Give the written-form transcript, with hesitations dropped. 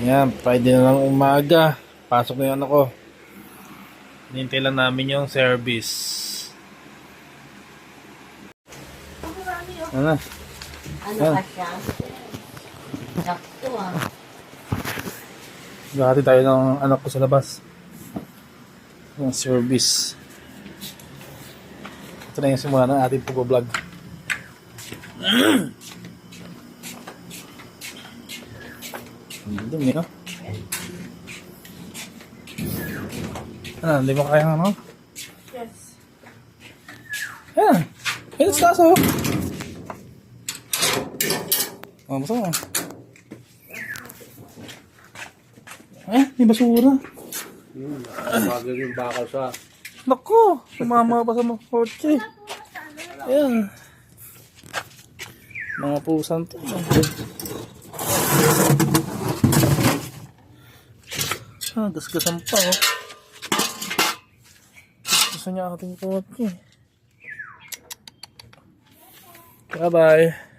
Yan, Friday na lang umaga. Pasok na yung ano ko. Hinintay lang namin yung service. Ano? Ano Yan. ka siya? Sakto ah. Gahati tayo ng anak ko sa labas. Yung service. Ito na yung simula ng ating pag-vlog. Ang dumi, no? Ano, hindi mo kaya ano? Yes. Yan. Yan sa taas, oh. Oh, masama. May basura. Bagay yung bakal sa... Naku, sumama pa sa mga kotse. Ayan. Mga pusan to. Gasgasan pa, oh. Gusto niya ating kotse. Bye-bye.